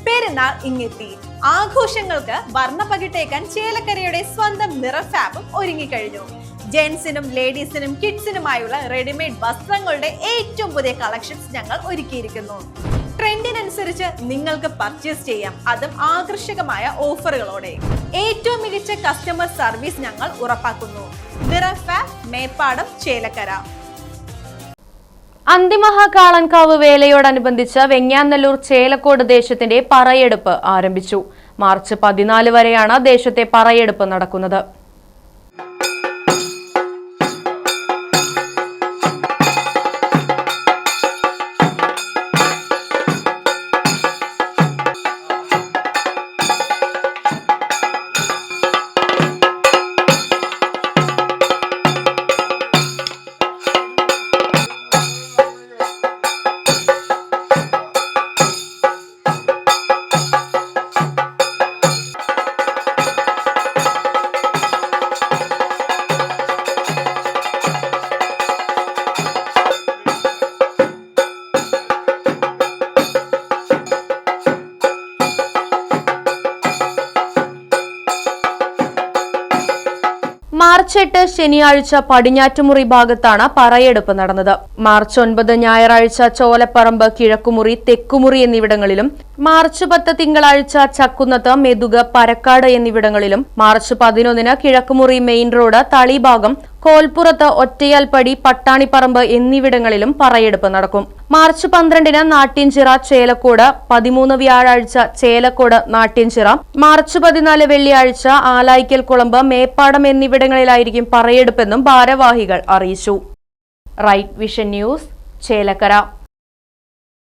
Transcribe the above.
പെരുന്നാൾ ഇങ്ങെത്തി. ആഘോഷങ്ങൾക്ക് വർണ്ണപ്പകിട്ടേക്കാൻ ചേലക്കരയുടെ സ്വന്തം നിറഫാബും ഒരുങ്ങിക്കഴിഞ്ഞു. ജെന്റ്സിനും ലേഡീസിനും കിഡ്സിനുമായുള്ള റെഡിമെയ്ഡ് വസ്ത്രങ്ങളുടെ ഏറ്റവും പുതിയ കളക്ഷൻസ് ഞങ്ങൾ ഒരുക്കിയിരിക്കുന്നു. ട്രെൻഡിനനുസരിച്ച് നിങ്ങൾക്ക് പർച്ചേസ് ചെയ്യാം, അതും ആകർഷകമായ ഓഫറുകളോടെ. ഏറ്റവും മികച്ച കസ്റ്റമർ സർവീസ് ഞങ്ങൾ ഉറപ്പാക്കുന്നു. നിറഫാബ്, മേപ്പാടം, ചേലക്കര. അന്തിമഹാകാളൻകാവ് വേലയോടനുബന്ധിച്ച് വെങ്ങാനല്ലൂർ ചേലക്കോട് ദേശത്തിന്റെ പറയെടുപ്പ് ആരംഭിച്ചു. മാർച്ച് 14 വരെയാണ് ദേശത്തെ പറയെടുപ്പ് നടക്കുന്നത്. മാർച്ച് 8 ശനിയാഴ്ച പടിഞ്ഞാറ്റുമുറി ഭാഗത്താണ് പറയെടുപ്പ് നടന്നത്. മാർച്ച് 9 ഞായറാഴ്ച ചോലപ്പറമ്പ്, കിഴക്കുമുറി, തെക്കുമുറി എന്നിവിടങ്ങളിലും മാർച്ച് 10 തിങ്കളാഴ്ച ചക്കുന്നത്ത്, മെതുക, പരക്കാട് എന്നിവിടങ്ങളിലും March 11 Kizhakkumuri main road, തളിഭാഗം, കോൽപ്പുറത്ത്, Ottayalppadi, പട്ടാണിപ്പറമ്പ് എന്നിവിടങ്ങളിലും പറയെടുപ്പ് നടക്കും. മാർച്ച് 12 നാട്യഞ്ചിറ, ചേലക്കോട്, 13 വ്യാഴാഴ്ച ചേലക്കോട്, നാട്യഞ്ചിറ, മാർച്ച് 14 വെള്ളിയാഴ്ച ആലായിക്കൽ കുളമ്പ്, മേപ്പാടം എന്നിവിടങ്ങളിലായിരിക്കും പറയെടുപ്പെന്നും ഭാരവാഹികൾ അറിയിച്ചു. Right Vision News, Chelakkara.